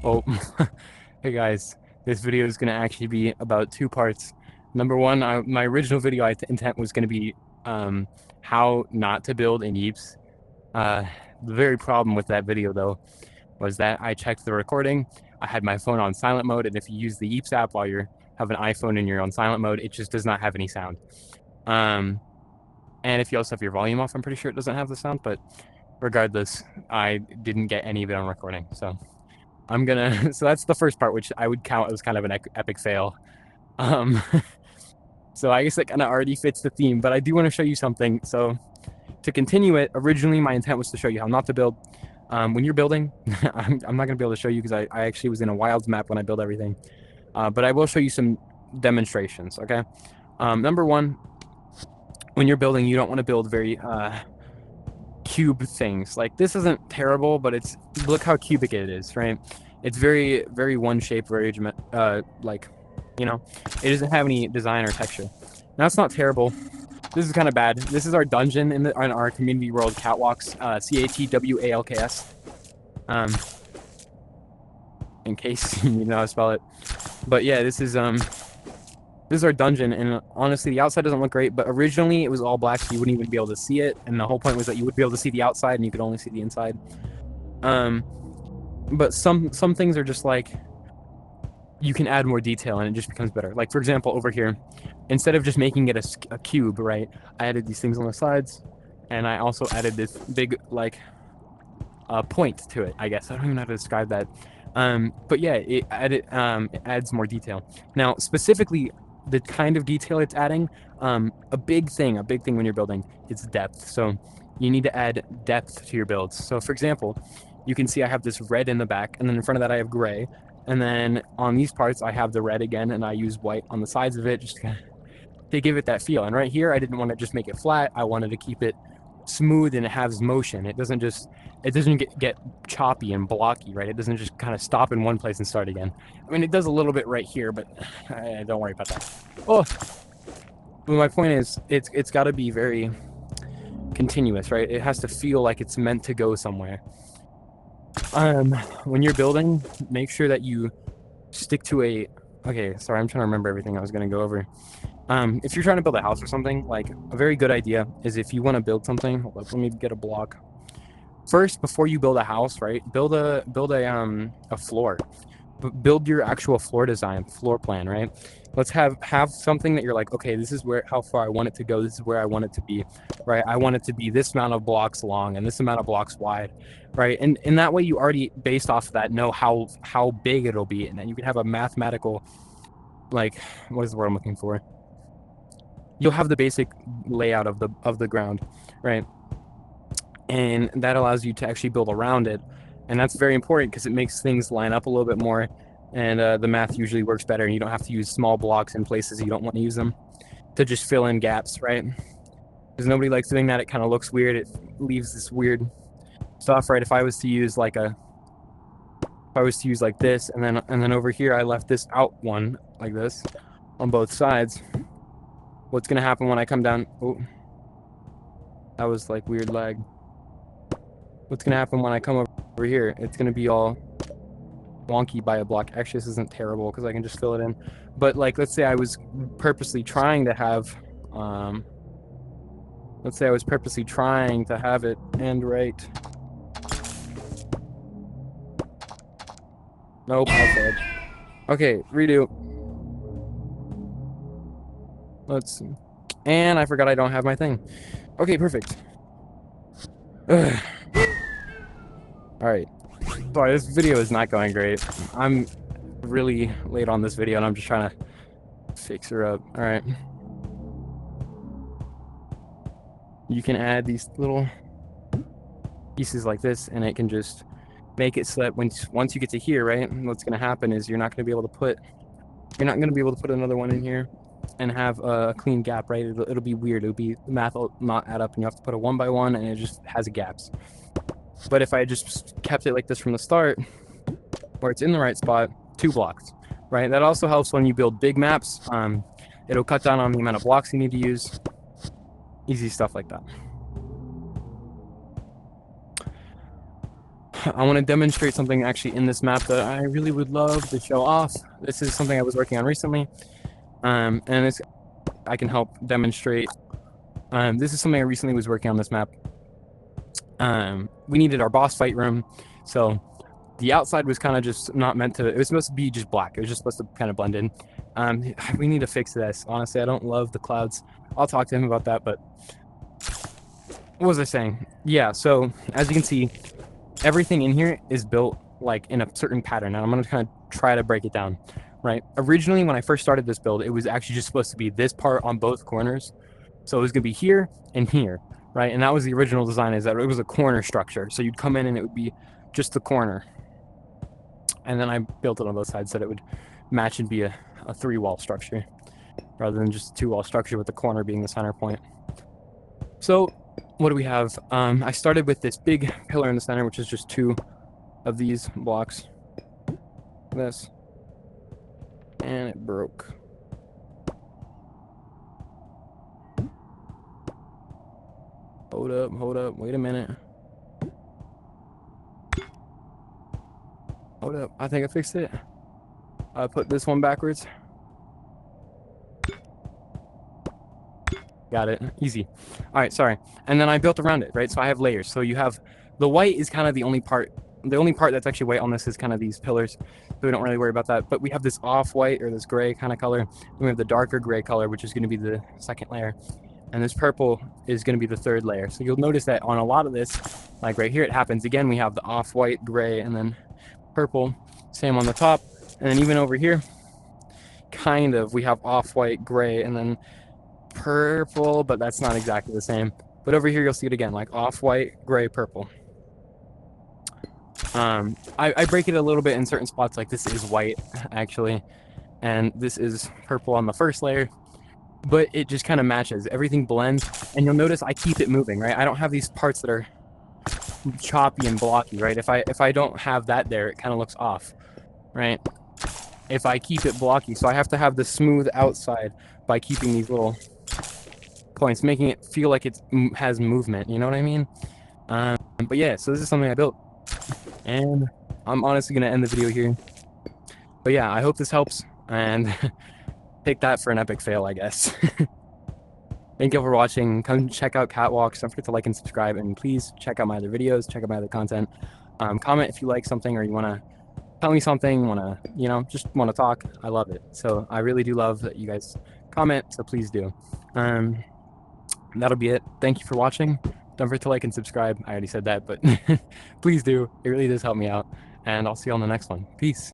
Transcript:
Oh, hey guys, this video is going to actually be about two parts. Number one, my original video intent was going to be how not to build in YEEPS. The very problem with that video, though, was that I checked the recording. I had my phone on silent mode, and if you use the YEEPS app while you have an iPhone and you're on silent mode, it just does not have any sound. And if you also have your volume off, I'm pretty sure it doesn't have the sound, but regardless, I didn't get any of it on recording, so so that's the first part, which I would count as kind of an epic fail. Um, so I guess that kind of already fits the theme, but I do want to show you something. So to continue it, originally my intent was to show you how not to build. When you're building, I'm not going to be able to show you because I actually was in a wilds map when I built everything. But I will show you some demonstrations, okay? Number one, when you're building, you don't want to build very cube things. Like, this isn't terrible, but look how cubic it is, right? It's very, very one shape, very like, you know, it doesn't have any design or texture. Now, it's not terrible. This is kind of bad. This is our dungeon in our community world catwalks, CATWALKS. In case you know how to spell it. But yeah, this is our dungeon, and honestly, the outside doesn't look great, but originally it was all black, so you wouldn't even be able to see it, and the whole point was that you would be able to see the outside, and you could only see the inside. But some things are just like, you can add more detail, and it just becomes better. Like, for example, over here, instead of just making it a cube, right, I added these things on the sides, and I also added this big, like, point to it, I guess. I don't even know how to describe that. But yeah, it adds more detail. Now, specifically, the kind of detail it's adding, a big thing when you're building is depth. So you need to add depth to your builds. So for example, you can see I have this red in the back, and then in front of that I have gray, and then on these parts I have the red again, and I use white on the sides of it just to give it that feel. And right here I didn't want to just make it flat, I wanted to keep it smooth and it has motion. It doesn't get choppy and blocky, right? It doesn't just kind of stop in one place and start again. I mean, it does a little bit right here, but don't worry about that. Oh, but my point is, it's got to be very continuous, right? It has to feel like it's meant to go somewhere. When you're building, make sure that you stick to okay, sorry, I'm trying to remember everything I was going to go over. If you're trying to build a house or something, like, a very good idea is, if you want to build something, hold up, let me get a block. First, before you build a house, right, build a floor. Build your actual floor plan, right? Let's have something that you're like, okay, this is how far I want it to go. This is where I want it to be, right? I want it to be this amount of blocks long and this amount of blocks wide, right? And in that way, you already, based off of that, know how big it'll be, and then you can have a mathematical, like, what is the word I'm looking for? You'll have the basic layout of the ground, right? And that allows you to actually build around it, and that's very important because it makes things line up a little bit more, and the math usually works better, and you don't have to use small blocks in places you don't want to use them to just fill in gaps, right? Because nobody likes doing that. It kind of looks weird. It leaves this weird stuff, right? If I was to use like this, and then over here I left this out one like this on both sides, what's gonna happen when I come down? Oh, that was like weird lag. What's gonna happen when I come over here? It's gonna be all wonky by a block. Actually, this isn't terrible because I can just fill it in. But, like, let's say I was purposely trying to have, it end right. Nope, I failed. Okay, redo. Let's see. And I forgot I don't have my thing. Okay, perfect. Ugh. All right. Sorry, this video is not going great. I'm really late on this video, and I'm just trying to fix her up. All right. You can add these little pieces like this, and it can just make it so that once you get to here, right, what's going to happen is you're not going to be able to put another one in here and have a clean gap, right? It'll be weird. The math will not add up, and you have to put a one by one, and it just has gaps. But if I just kept it like this from the start, where it's in the right spot, 2 blocks, right? That also helps when you build big maps. It'll cut down on the amount of blocks you need to use. Easy stuff like that. I want to demonstrate something actually in this map that I really would love to show off. This is something I was working on recently, and I can help demonstrate. This is something I recently was working on this map. We needed our boss fight room, so the outside was kind of just not meant to. It was supposed to be just black. It was just supposed to kind of blend in. We need to fix this. Honestly, I don't love the clouds. I'll talk to him about that. But what was I saying? Yeah. So as you can see, everything in here is built like in a certain pattern, and I'm gonna kind of try to break it down. Right. Originally, when I first started this build, it was actually just supposed to be this part on both corners. So it was gonna be here and here, right? And that was the original design, is that it was a corner structure. So you'd come in and it would be just the corner. And then I built it on both sides so that it would match and be a 3-wall structure rather than just a 2-wall structure with the corner being the center point. So what do we have? I started with this big pillar in the center, which is just 2 of these blocks. This. And it broke. Hold up, wait a minute. Hold up, I think I fixed it. I put this one backwards. Got it, easy. All right, sorry. And then I built around it, right? So I have layers. So you have, the white is kind of the only part that's actually white on this is kind of these pillars. So we don't really worry about that. But we have this off-white or this gray kind of color. Then we have the darker gray color, which is gonna be the second layer. And this purple is gonna be the third layer. So you'll notice that on a lot of this, like right here, it happens again. We have the off-white, gray, and then purple. Same on the top. And then even over here, kind of, we have off-white, gray, and then purple, but that's not exactly the same. But over here, you'll see it again, like off-white, gray, purple. I break it a little bit in certain spots, like this is white, actually, and this is purple on the first layer, but it just kind of matches. Everything blends, and you'll notice I keep it moving, right? I don't have these parts that are choppy and blocky, right? If I don't have that there, it kind of looks off, right? If I keep it blocky, so I have to have the smooth outside by keeping these little points, making it feel like it has movement, you know what I mean? But yeah, so this is something I built, and I'm honestly gonna end the video here. But yeah, I hope this helps, and take that for an epic fail, I guess. Thank you for watching. Come check out Catwalks. Don't forget to like and subscribe, and please check out my other videos, check out my other content. Comment if you like something or you want to tell me something, just want to talk. I love it. So I really do love that you guys comment, so please do. That'll be it. Thank you for watching. Don't forget to like and subscribe. I already said that, but please do. It really does help me out. And I'll see you on the next one. Peace.